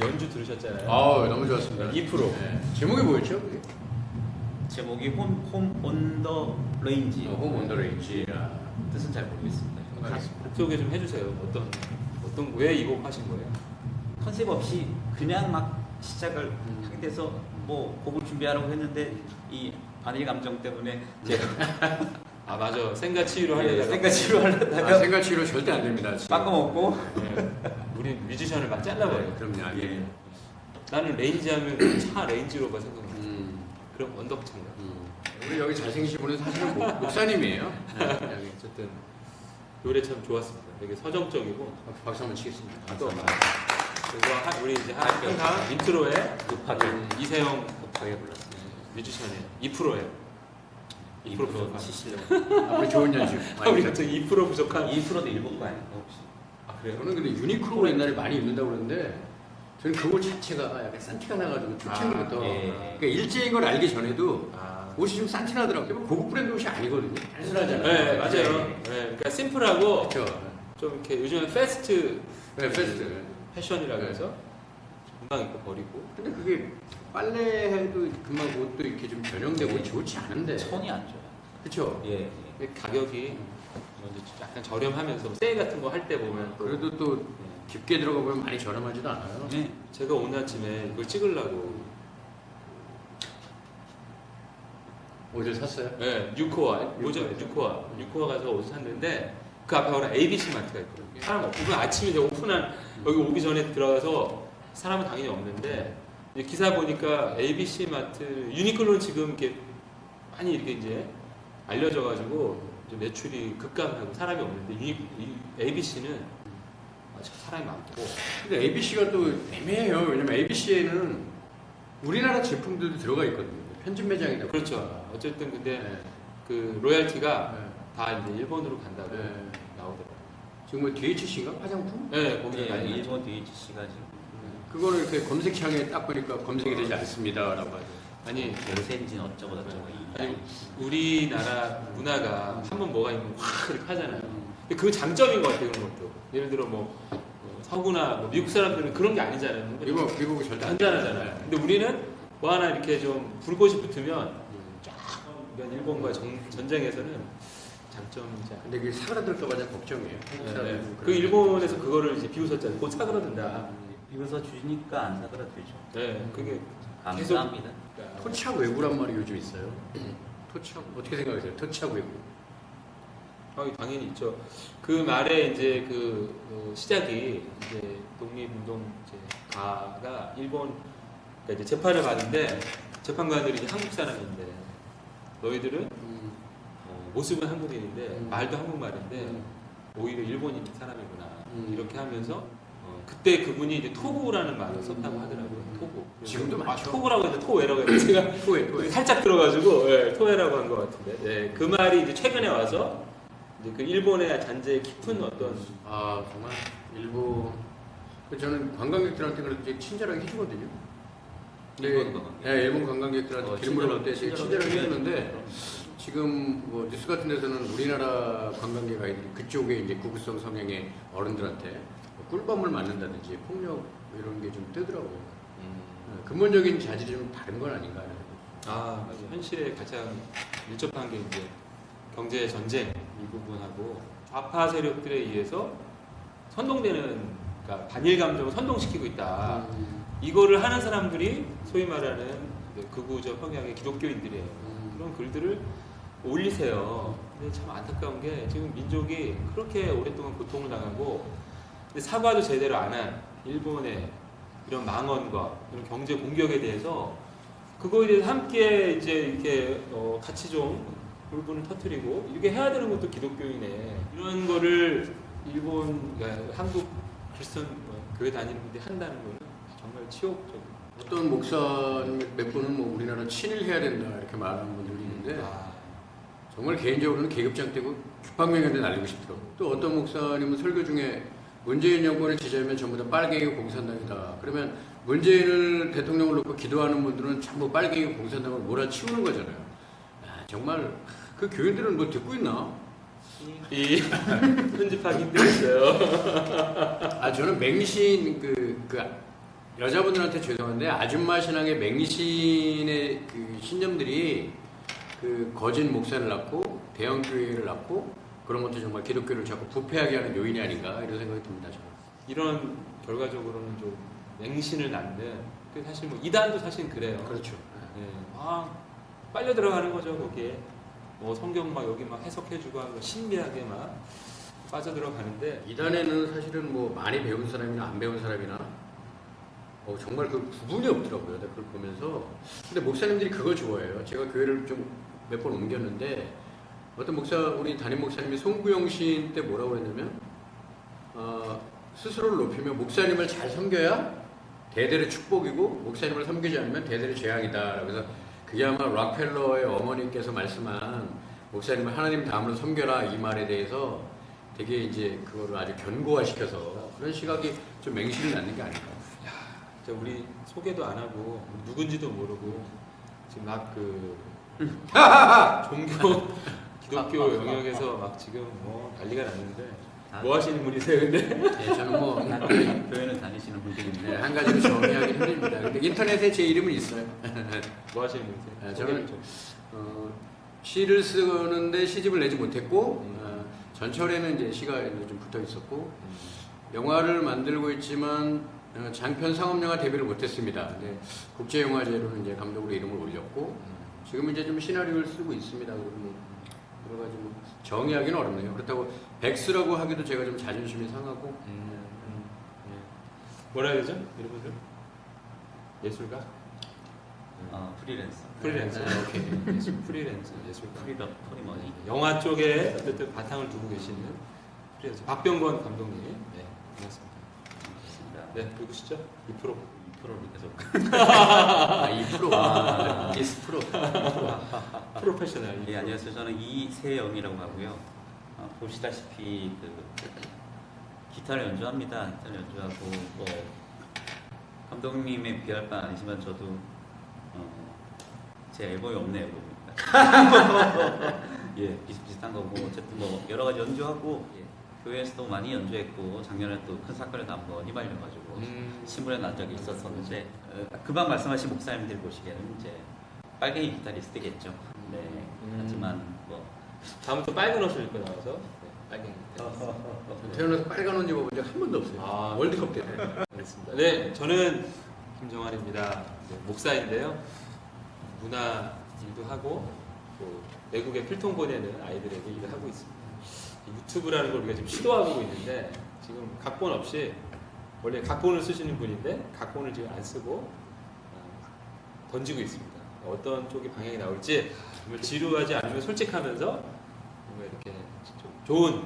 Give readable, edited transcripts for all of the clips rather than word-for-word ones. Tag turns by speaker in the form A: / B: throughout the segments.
A: 연주 들으셨잖아요.
B: 너무 좋았습니다.
A: 2%.
B: 네. 제목이 뭐였죠? 그게?
C: 제목이 홈 온 더 레인지.
B: 홈 온 더 레인지.
C: 뜻은 잘 모르겠습니다.
B: 알겠습니다.
A: 소개 좀 해주세요. 왜 이 곡 하신 거예요?
C: 컨셉 없이 그냥 막 시작을 하게 돼서 뭐 곡을 준비하라고 했는데 이 아내의 감정 때문에 제가
A: 아 맞아. 생가 치유로 하려다가
C: 생가치로 하려다가
B: 생가치로 절대 안 됩니다. 지금.
C: 바꿔먹고
A: 네. 우리 뮤지션을 막 잘라버려.
B: 네, 그럼요. 안 됩니다.
A: 나는 레인지 하면 차 레인지로가 생각나. 그럼 언덕차인가?
B: 우리 여기 잘생기신 분은 사실은 목사님이에요. 네,
A: 어쨌든 노래 참 좋았습니다. 되게 서정적이고
B: 박수 한번 치겠습니다.
A: 또 그리고 우리 이제 항상 인트로에
C: 급하게
A: 이세영
B: 급하게 불렀어요.
A: 뮤지션이에요. 2%예요. 2% 부족한.
C: 치시려고.
B: 앞으로 좋은 연주.
A: 우리 갑자기 2% 부족한.
C: 2%도 일본 거 아닌가 혹시?
A: 아 그래요?
B: 저는 근데 유니클로 옛날에 많이 입는다고 그러는데 저는 그거 자체가 약간 산티가 나가지고 초창기부터 그러니까 일제인 걸 알기 전에도 옷이 좀 산티 나더라고요. 고급 브랜드 옷이 아니거든요. 단순하잖아요.
A: 네 맞아요. 네, 그러니까 심플하고
B: 그렇죠.
A: 좀 이렇게 요즘은 패스트
B: 네, 패스트.
A: 패션이라고
B: 네.
A: 해서 금방 입고 버리고.
B: 근데 그게 빨래해도 금방 옷도 이렇게 좀 변형되고
C: 네.
B: 좋지 않은데.
C: 손이 안 좋아요.
B: 그렇죠.
C: 예.
A: 근데 가격이 약간 저렴하면서 세일 같은 거 할 때 보면 또
B: 그래도 또 깊게 들어가 보면 많이 저렴하지도 않아요.
C: 네.
A: 제가 오늘 아침에 이걸 찍으려고
B: 옷을 샀어요?
A: 네, 유코아 유코아 가서 옷을 샀는데 그 앞에 오는 ABC 마트가 있거든요. 사람 없고 그 아침에 제가 오픈한 여기 오기 전에 들어가서 사람은 당연히 없는데 이제 기사 보니까 ABC 마트 유니클로는 지금 이렇게 많이 이렇게 이제 알려져가지고 좀 매출이 급감하고 사람이 없는데 ABC는 아직 사람이 많고.
B: 근데 ABC가 또 애매해요. 왜냐면 ABC에는 우리나라 제품들도 들어가 있거든요. 편집 매장이다.
A: 그렇죠. 어쨌든 근데
B: 네.
A: 그 로얄티가
B: 네.
A: 다 이제 일본으로 간다고
B: 네.
A: 나오더라고요.
B: 지금 뭐 DHC인가? 화장품?
A: 네, 거기
C: 예,
A: 많이
C: 일본 DHC가 지금
B: 그거를 이렇게 검색창에 딱 보니까 검색이 되지 않습니다라고 하죠.
A: 아니
C: 요새인지는 어쩌고 저쩌고
A: 아니 우리나라 문화가 한번 뭐가 있으면 확 이렇게 하잖아요. 근데 그 장점인 것 같아요, 그런 것도. 예를 들어 뭐 서구나 뭐 미국 사람들은 그런 게 아니잖아요.
B: 미국은 절대 안
A: 간단하잖아요. 근데 우리는 뭐 하나 이렇게 좀 불꽃이 붙으면 쫙 그러니까 일본과 전쟁에서는 장점이지 않아요.
B: 근데 그게 사그라들까봐 좀 걱정이에요.
A: 네. 그 일본에서 그거를 이제 비웃었잖아요. 곧 사그라든다.
C: 비로소 주니까 안 사그라들죠.
A: 네, 그게
C: 감사합니다.
B: 토착 외구란 말이 요즘 있어요. 토착 어떻게 생각하세요? 토착 외구.
A: 당연히 있죠. 그 말에 이제 시작이 이제 독립운동 이제 가가 일본 그러니까 이제 재판을 받는데 재판관들이 이제 한국 사람인데 너희들은 모습은 한국인인데 말도 한국말인데 오히려 일본인 사람이구나 이렇게 하면서 그때 그분이 이제 토구라는 말을 썼다고 하더라고요. 토구.
B: 지금도 많죠.
A: 토구라고 했는데 토웨라고 했는데 제가
B: 토에.
A: 살짝 들어가지고 예, 토웨라고 한 것 같은데 예, 그 말이 이제 최근에 와서 이제 그 일본의 잔재의 깊은 어떤
B: 정말 일본. 저는 관광객들한테 그렇게 친절하게 해주거든요. 일본 관광객들한테 기름을 넣을 때 되게 친절하게 해주는데 지금 뭐 뉴스 같은 데서는 우리나라 관광객 아이들이 그쪽에 이제 구구성 성향의 어른들한테 꿀밤을 맞는다든지 폭력 이런 게 좀 뜨더라고요. 근본적인 자질이 좀 다른 건 아닌가.
A: 맞아. 현실에 가장 밀접한 게 이제 경제 전쟁 이 부분하고 좌파 세력들에 의해서 선동되는, 그러니까 반일 감정을 선동시키고 있다. 이거를 하는 사람들이 소위 말하는 극우적 성향의 기독교인들이에요. 그런 글들을 올리세요. 근데 참 안타까운 게 지금 민족이 그렇게 오랫동안 고통을 당하고 근데 사과도 제대로 안 한 일본의 이런 망언과 이런 경제 공격에 대해서 그거에 대해서 함께 이제 이렇게 같이 좀 울분을 터뜨리고 이렇게 해야 되는 것도 기독교인에 이런 거를 일본, 그러니까 한국 크리스천 교회 다니는 분들이 한다는 거는 정말 치욕적이에요.
B: 어떤 목사님 몇 분은 뭐 우리나라 친일해야 된다 이렇게 말하는 분들이 있는데 정말 개인적으로는 계급장 떼고 국방명령에 날리고 싶더라고요. 또 어떤 목사님은 설교 중에 문재인 정권을 지지하면 전부 다 빨갱이 공산당이다. 그러면 문재인을 대통령을 놓고 기도하는 분들은 전부 빨갱이 공산당을 몰아치우는 거잖아요. 정말 그 교인들은 뭐 듣고 있나?
A: 이 편집하기 힘들었어요.
B: 저는 맹신 그 여자분들한테 죄송한데 아줌마 신앙의 맹신의 그 신념들이 그 거짓 목사를 낳고 대형 교회를 낳고 그런 것도 정말 기독교를 자꾸 부패하게 하는 요인이 아닌가 이런 생각이 듭니다. 저는.
A: 이런 결과적으로는 좀 맹신을 낳는 그 사실 뭐 이단도 사실 그래요.
B: 그렇죠.
A: 빨려 들어가는 거죠 거기에. 뭐 성경 막 여기 막 해석해주고 하고 신비하게 막 빠져 들어가는데
B: 이단에는 사실은 뭐 많이 배운 사람이나 안 배운 사람이나 정말 그 구분이 없더라고요. 내가 그걸 보면서. 근데 목사님들이 그걸 좋아해요. 제가 교회를 좀 몇 번 옮겼는데 어떤 목사, 우리 담임 목사님이 송구영 시인 때 뭐라고 했냐면 스스로를 높이면 목사님을 잘 섬겨야 대대의 축복이고 목사님을 섬기지 않으면 대대의 재앙이다. 그래서 그게 아마 락펠러의 어머니께서 말씀한 목사님을 하나님 다음으로 섬겨라 이 말에 대해서 되게 이제 그거를 아주 견고화시켜서 그런 시각이 좀 맹신을 낳는 게 아닐까.
A: 우리 소개도 안 하고 누군지도 모르고 지금 막 종교 기독교 영역에서 막 지금 뭐 난리가 났는데 뭐 하시는 분이세요 근데?
B: 네, 저는 뭐
C: 교회는 다니시는 분들인데
B: 한 가지로 정리하기 힘듭니다. 근데 인터넷에 제 이름은 있어요.
A: 뭐 하시는 분이세요?
B: 저는 시를 쓰는데 시집을 내지 못했고 전철에는 이제 시가 좀 붙어 있었고 영화를 만들고 있지만 장편 상업영화 데뷔를 못했습니다. 국제영화제로는 이제 감독으로 이름을 올렸고 지금 이제 좀 시나리오를 쓰고 있습니다. 그리고 뭐 여러 가지 뭐 정의하기는 어렵네요. 그렇다고 백수라고 하기도 제가 좀 자존심이 상하고.
A: 뭐라 해야 되죠? 이분들 예술가?
C: 프리랜서.
A: 프리랜서. 오케이. 예술가.
C: 프리머니.
A: 영화 쪽에 어쨌든 바탕을 두고 계시는 프리랜서 박병권 감독님. 네, 반갑습니다. 네, 누구시죠? 2%.
C: 2%를 계속.
B: 2%. 디스프로.
A: 프로페셔널.
C: 예, 안녕하세요. 저는 이세영이라고 하고요. 보시다시피 기타를 연주합니다. 기타를 연주하고 뭐 감독님의 비할 바 아니지만 저도 제 앨범이 없네요, 앨범입니다. 예, 비슷비슷한 거고 어쨌든 뭐 여러 가지 연주하고 교회에서도 많이 연주했고 작년에 또 큰 사건에도 한번 휘말려가지고 신문에 난 적이 있었었는데 금방 말씀하신 목사님들 보시기에는 이제 빨갱이 기타리스트겠죠. 네. 하지만 뭐
A: 다음부터 빨간 옷을 입고 나와서 빨갱이.
B: 태어나서 빨간 옷 입어본 적 한 번도 없어요. 월드컵 때.
A: 알겠습니다. 네, 저는 김정환입니다. 목사인데요. 문화 일도 하고 또 외국에 필통 보내는 아이들에게 일을 하고 있습니다. 유튜브라는 걸 우리가 지금 시도하고 있는데 지금 각본 없이 원래 각본을 쓰시는 분인데 각본을 지금 안 쓰고 던지고 있습니다. 어떤 쪽이 방향이 나올지 정말 지루하지 않으면 솔직하면서 뭔가 이렇게 좀 좋은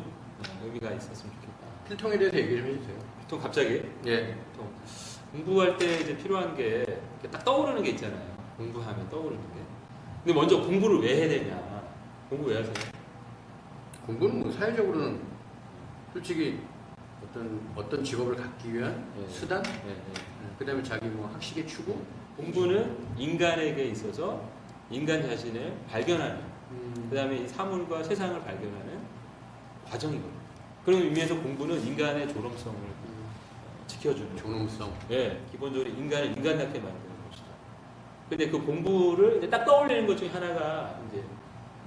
A: 의미가 있었으면 좋겠다.
B: 필통에 대해서 얘기 좀 해주세요.
A: 필통 갑자기?
B: 예.
A: 필통. 공부할 때 이제 필요한 게 딱 떠오르는 게 있잖아요. 공부하면 떠오르는 게. 근데 먼저 공부를 왜 해야 되냐? 공부 왜 하세요?
B: 공부는 뭐 사회적으로는 솔직히 어떤 직업을 갖기 위한 수단? 그다음에 자기 뭐 학식의 추구?
A: 공부는 인간에게 있어서 인간 자신을 발견하는 그다음에 이 사물과 세상을 발견하는 과정이거든요. 그런 의미에서 공부는 인간의 존엄성을 지켜주는
B: 존엄성.
A: 기본적으로 인간을 인간답게 만드는 것이죠. 근데 그 공부를 이제 딱 떠올리는 것 중에 하나가 이제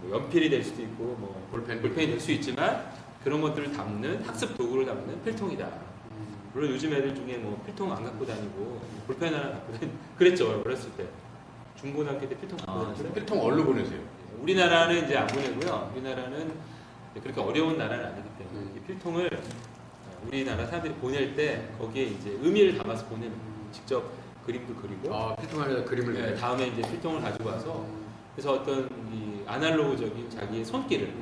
A: 뭐 연필이 될 수도 있고 뭐
B: 볼펜.
A: 볼펜이 될 수 있지만 그런 것들을 담는 학습 도구를 담는 필통이다. 물론 요즘 애들 중에 뭐 필통 안 갖고 다니고 볼펜 하나 갖고 다니고 그랬죠. 어렸을 때 중고등학교 때 필통 갖고 다녔어요.
B: 필통 얼로 보내세요.
A: 우리나라는 이제 안 보내고요. 우리나라는 그렇게 어려운 나라는 아니기 때문에 이 필통을 우리나라 사람들이 보낼 때 거기에 이제 의미를 담아서 보내는 거예요. 직접 그림도 그리고
B: 필통 안에다 그림을
A: 네,
B: 그려요.
A: 다음에 이제 필통을 가지고 와서 그래서 어떤 이 아날로그적인 자기의 손길을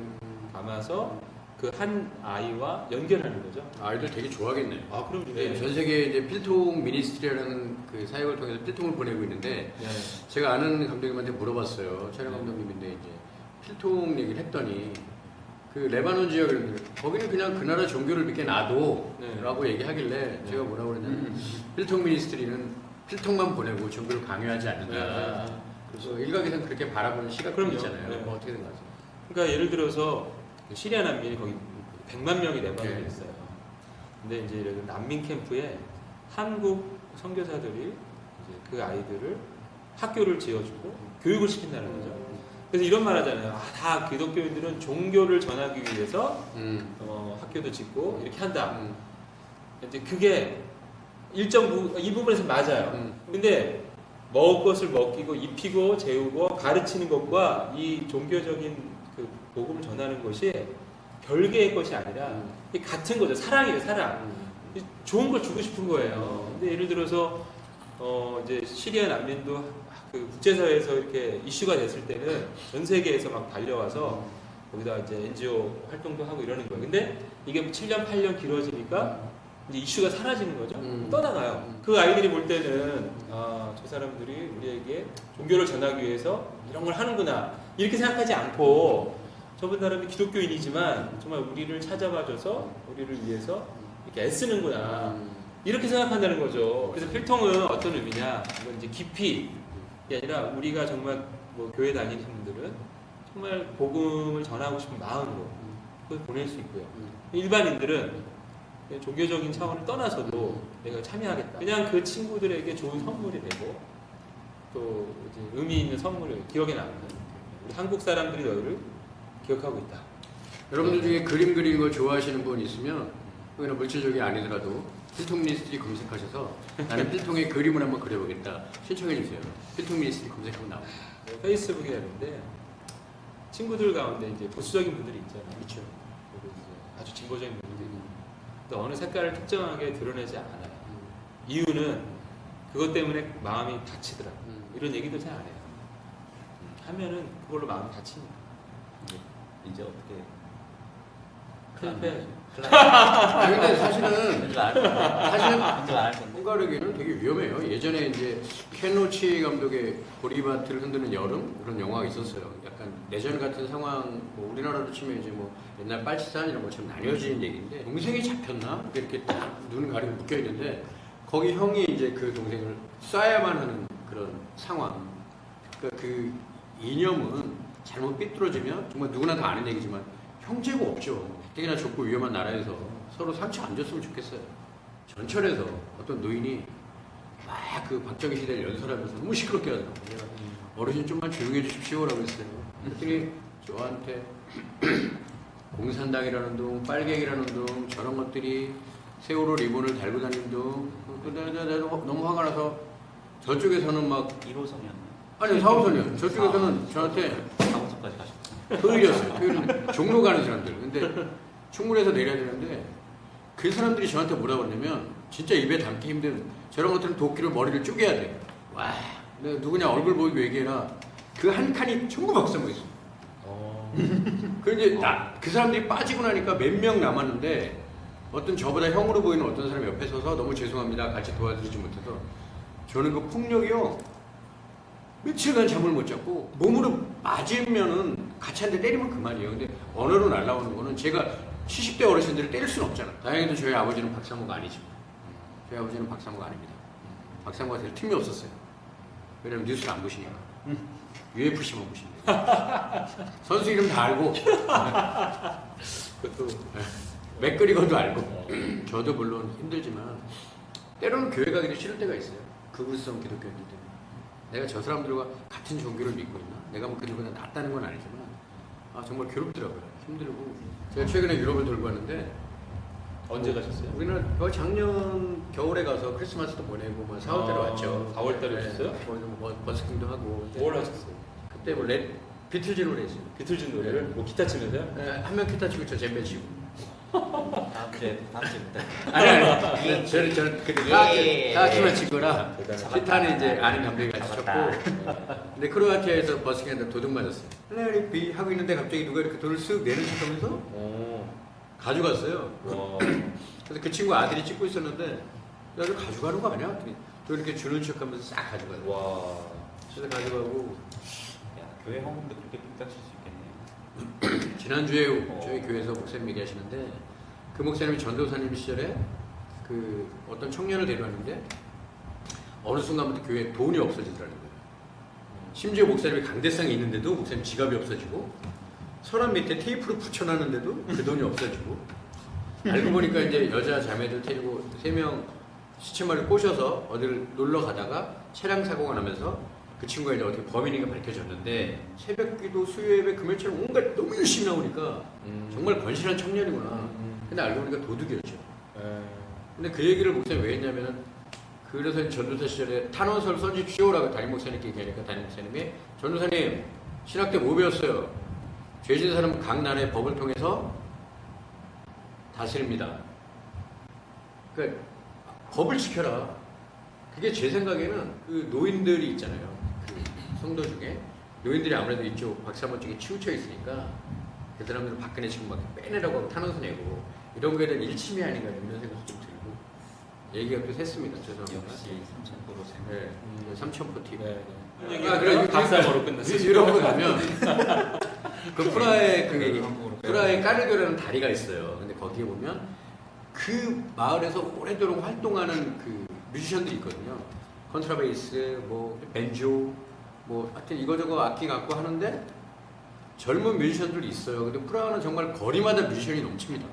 A: 담아서 그 한 아이와 연결하는 거죠.
B: 아이들 되게 좋아하겠네요.
A: 아 그럼
B: 네, 전 세계에 이제 필통 미니스트리라는 그 사역을 통해서 필통을 보내고 있는데
A: 네.
B: 제가 아는 감독님한테 물어봤어요. 촬영 감독님인데 이제 필통 얘기를 했더니 그 레바논 지역을 거기는 그냥 그 나라 종교를 믿게 놔둬라고
A: 네.
B: 얘기하길래 제가 뭐라고 그랬냐면 필통 미니스트리는 필통만 보내고 종교를 강요하지 않는다.
A: 네.
B: 그래서 일각에서는 그렇게 바라보는 시각도
A: 그럼요.
B: 있잖아요.
A: 네.
B: 뭐 어떻게 생각하세요?
A: 그러니까 예를 들어서 시리아 난민이 거기 100만 명이 레바논에
B: 네.
A: 있어요. 근데 이제 이런 난민 캠프에 한국 선교사들이 이제 그 아이들을 학교를 지어주고 교육을 시킨다는 거죠. 그래서 이런 말 하잖아요. 다 기독교인들은 종교를 전하기 위해서 학교도 짓고 이렇게 한다. 이제 그게 이 부분에서 맞아요. 근데 먹을 것을 먹이고 입히고 재우고 가르치는 것과 이 종교적인 그 복음을 전하는 것이 별개의 것이 아니라 이게 같은 거죠. 사랑이에요, 사랑. 좋은 걸 주고 싶은 거예요. 근데 예를 들어서 이제 시리아 난민도 그 국제사회에서 이렇게 이슈가 됐을 때는 전 세계에서 막 달려와서 거기다 이제 NGO 활동도 하고 이러는 거예요. 근데 이게 7년, 8년 길어지니까 이제 이슈가 사라지는 거죠. 떠나가요. 그 아이들이 볼 때는 저 사람들이 우리에게 종교를 전하기 위해서 이런 걸 하는구나 이렇게 생각하지 않고 저번 사람이 기독교인이지만 정말 우리를 찾아봐줘서 우리를 위해서 이렇게 애쓰는구나 이렇게 생각한다는 거죠. 그래서 필통은 어떤 의미냐? 이건 이제 깊이 이 아니라 우리가 정말 뭐 교회 다니는 분들은 정말 복음을 전하고 싶은 마음으로 그걸 보낼 수 있고요. 일반인들은 종교적인 차원을 떠나서도 내가 참여하겠다. 그냥 그 친구들에게 좋은 선물이 되고 또 이제 의미 있는 선물을 기억에 남는 우리 한국 사람들이 너희를 기억하고 있다.
B: 여러분들 중에 그림 그리는 거 좋아하시는 분 있으면 그거는 물질적이 아니더라도 필통 미니스트리 검색하셔서 나는 필통에 그림을 한번 그려보겠다 신청해 주세요. 필통 미니스트리 검색하면 나옵니다.
A: 페이스북에 있는데 친구들 가운데 이제 보수적인 분들이 있잖아요.
B: 그렇죠.
A: 그리고 이제 아주 진보적인 분들이 있고 또 어느 색깔을 특정하게 드러내지 않아요. 이유는 그것 때문에 마음이 다치더라고요. 이런 얘기도 잘 안 해요. 하면은 그걸로 마음이 다치니까.
C: 이제 어떻게
A: 클럽해야죠.
B: 근데 사실은
C: 이제 알 건데.
B: 사실은
C: 이제 알 건데.
B: 콩가르기는 되게 위험해요. 예전에 이제 켄 로치 감독의 보리밭을 흔드는 여름 그런 영화가 있었어요. 약간 내전 같은 상황, 뭐 우리나라로 치면 이제 뭐 옛날 빨치산 이런 것처럼 나뉘어지는 얘기인데 동생이 잡혔나? 이렇게 딱 눈 가리고 묶여 있는데 거기 형이 이제 그 동생을 쏴야만 하는 그런 상황. 그러니까 그 이념은 잘못 삐뚤어지면 정말 누구나 다 아는 얘기지만 형제가 없죠. 특히나 좁고 위험한 나라에서 서로 상처 안 줬으면 좋겠어요. 전철에서 어떤 노인이 막 그 박정희 시대를 연설하면서 너무 시끄럽게 하더라고요. 내가 어르신 좀만 조용히 해주십시오라고 했어요. 그랬더니 저한테 공산당이라는 둥, 빨갱이라는 둥, 저런 것들이 세월호 리본을 달고 다니는 둥, 너무 화가 나서 저쪽에서는 막
C: 1호선이었나요?
B: 아니 4호선이요. 저쪽에서는 저한테
C: 4호선까지 가셨어요.
B: 토요일이었어요. 토요일은 종로 가는 사람들. 근데 충무에서 내려야 되는데 그 사람들이 저한테 뭐라고 그러냐면 진짜 입에 담기 힘든 저런 것들은 도끼로 머리를 쪼개야 돼. 와, 내가 누구냐 얼굴 보이고 얘기해라. 그 한 칸이 전부 박사모 있어. 그 이제 그 사람들이 빠지고 나니까 몇 명 남았는데 어떤 저보다 형으로 보이는 어떤 사람이 옆에 서서 너무 죄송합니다. 같이 도와드리지 못해서 저는 그 폭력이요. 며칠간 잠을 못 잤고 몸으로 맞으면은 같이 한 대 때리면 그만이에요. 근데 언어로 날라오는 거는 제가 70대 어르신들을 때릴 수는 없잖아. 다행히도 저희 아버지는 박사모가 아니지만 저희 아버지는 박사모가 아닙니다. 박사모가 될 틈이 없었어요. 왜냐면 뉴스를 안 보시니까. UFC만 보시니까. 선수 이름 다 알고
A: 그것도
B: 맥그리거도 알고 저도 물론 힘들지만 때로는 교회 가기도 싫을 때가 있어요. 극우성 기독교인들 때문에. 내가 저 사람들과 같은 종교를 믿고 있나? 내가 뭐 그들보다 낫다는 건 아니지만 정말 괴롭더라고요. 힘들고 제가 최근에 유럽을 돌고 왔는데
A: 언제 가셨어요?
B: 우리는 거의 작년 겨울에 가서 크리스마스도 보내고 뭐 4월 달에 왔죠.
A: 4월 달에 오셨어요?
B: 뭐 버스킹도 하고.
A: 뭘 하셨어요?
B: 그때 뭐 비틀즈 노래 했어요.
A: 비틀즈 노래를 뭐 기타 치면서요?
B: 한 명 기타 치고 저 젬베 치고.
C: 다음 주부터.
B: 아니. 저는 그때 타악기만 치거라.
A: 대단하다.
B: 기타는 이제 아는 감독이 같이 쳤고. 근데 크로아티아에서 버스킹한테 도둑 맞았어요. 레리비 하고 있는데 갑자기 누가 이렇게 돈을 쓱 내는 척하면서
A: 오.
B: 가져갔어요.
A: 와.
B: 그래서 그 친구 아들이 찍고 있었는데 야, 이거 가져가는 거 아니야? 그랬더니 또 이렇게 주는 척하면서 싹 가져가요.
A: 와.
B: 그래서 가져가고
C: 야, 교회 헌금도 그렇게 뚝딱 칠수 있겠네요.
B: 지난주에 저희 교회에서 목사님 얘기하시는데 그 목사님이 전도사님 시절에 그 어떤 청년을 데려왔는데 어느 순간부터 교회에 돈이 없어지더라는 거예요. 심지어 목사님이 강대상이 있는데도 목사님 지갑이 없어지고 서랍 밑에 테이프로 붙여놨는데도 그 돈이 없어지고 알고 보니까 이제 여자 자매들 데리고 3명 시체말을 꼬셔서 어디를 놀러 가다가 차량 사고가 나면서 그 친구가 이제 어떻게 범인인 게 밝혀졌는데 새벽기도 수요예배 금요일처럼 온갖 너무 열심히 나오니까 정말 건실한 청년이구나. 근데 알고 보니까 도둑이었죠. 근데 그 얘기를 목사님이 왜 했냐면은 그래서 전도사 시절에 탄원서를 써주십시오라고 담임 목사님께 얘기하니까 담임 목사님이 전도사님 신학 때 뭐 배웠어요? 죄진 사람은 각 나라의 법을 통해서 다스립니다. 그러니까 법을 지켜라. 그게 제 생각에는 그 노인들이 있잖아요. 그 성도 중에 노인들이 아무래도 이쪽 박사모 쪽에 치우쳐 있으니까 그 사람들은 박근혜 지금 막 빼내라고 하고 탄원서 내고 이런 거에 대한 일침이 아닌가 이런 생각도 좀 들고 얘기가 또 샜습니다. 죄송합니다.
C: 역시 삼천포로 생각.
B: 네, 삼천포티.
A: 네.
B: 그래
A: 박사모로 끝났어요.
B: 유럽으로 가면 그 프라하에 그
C: 한국으로
B: 프라하에 까르교라는 다리가 있어요. 근데 거기에 보면 그 마을에서 오래도록 활동하는 그 뮤지션들이 있거든요. 컨트라베이스, 뭐 벤조, 뭐 하여튼 이거저거 악기 갖고 하는데 젊은 뮤지션들이 있어요. 근데 프라하는 정말 거리마다 뮤지션이 넘칩니다.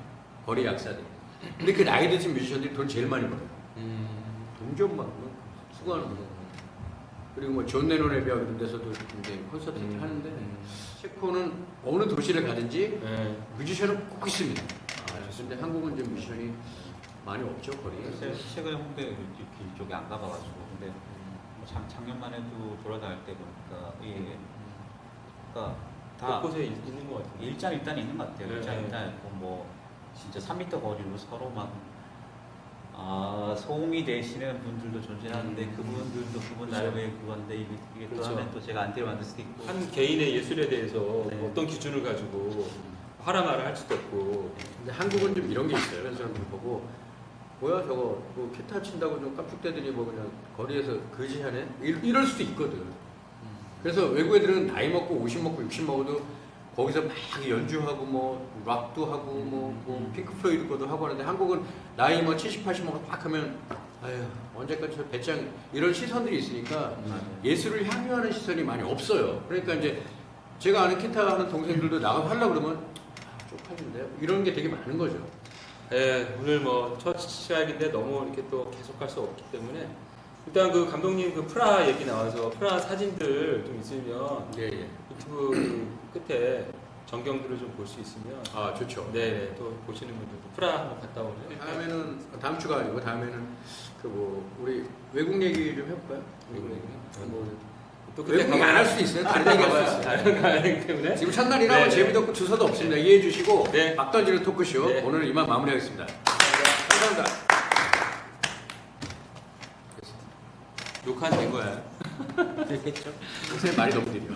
B: 거리 약사들. 근데 그 나이 드신 뮤지션들이 돈 제일 많이 벌어요. 돈 좀 막 수고하는 거. 그리고 뭐 존 레논의 벽 이런 데서도 이제 콘서트 하는데 체코는 어느 도시를 가든지
A: 네.
B: 뮤지션은 꼭 있습니다. 근데 한국은 이제 뮤지션이 많이 없죠 거리에.
C: 최근에 홍대 이쪽에 안 가봐가지고 근데 뭐 작년만 해도 돌아다닐 때 보니까 예, 그러니까 다
A: 곳곳에 있는 것 같아요.
C: 일단 있는 것 같아요.
A: 네.
C: 일단 있고 뭐 진짜 3m 거리로 서로 막 소음이 되시는 분들도 존재하는데 그분들도 그분
A: 그렇죠.
C: 나름의 그건데 이게 또
A: 그렇죠.
C: 하면 또 제가 안티를 만들 수도 있고
A: 한 개인의 예술에 대해서
C: 네.
A: 어떤 기준을 가지고 하라말을 할 수도 없고.
B: 근데 한국은 좀 이런 게 있어요. 그런 사람들 보고 뭐야 저거 뭐 기타 친다고 좀 깜빡대더니 뭐 그냥 거리에서 거지하네 이럴 수도 있거든. 그래서 외국 애들은 나이 먹고 50 먹고 60 먹어도 거기서 막 연주하고 뭐 락도 하고 뭐 핑크 플로이드 거도 하고 하는데 한국은 나이 뭐 70, 80 먹고 막 하면 아유 언제까지 저 배짱 이런 시선들이 있으니까 예술을 향유하는 시선이 많이 없어요. 그러니까 이제 제가 아는 기타 하는 동생들도 나가서 하려고 그러면 쪽팔린데요? 이런 게 되게 많은 거죠.
A: 네, 오늘 뭐 첫 시작인데 너무 이렇게 또 계속할 수 없기 때문에 일단 그 감독님 그 프라하 얘기 나와서 프라하 사진들 좀 있으면
B: 예.
A: 유튜브 그 끝에 전경들을 좀 볼 수 있으면
B: 좋죠.
A: 네, 또 보시는 분들도 프라하 한번 갔다 오면
B: 다음에는 다음 주가 아니고 다음에는 그 뭐 우리 외국 얘기 좀 해볼까요? 외국 얘기.
A: 또
B: 외국 얘기 안 할 수도 있어요. 다른 얘기 할 수 있어요.
A: 다른 가야 되기 때문에
B: 지금 첫날이라
A: 네.
B: 재미도 없고 주소도 없습니다. 이해해 주시고
A: 네.
B: 막 던지는 토크쇼
A: 네.
B: 오늘 이만 마무리하겠습니다. 감사합니다.
A: 녹화는 된 거야.
B: 요새 말이 너무 느려.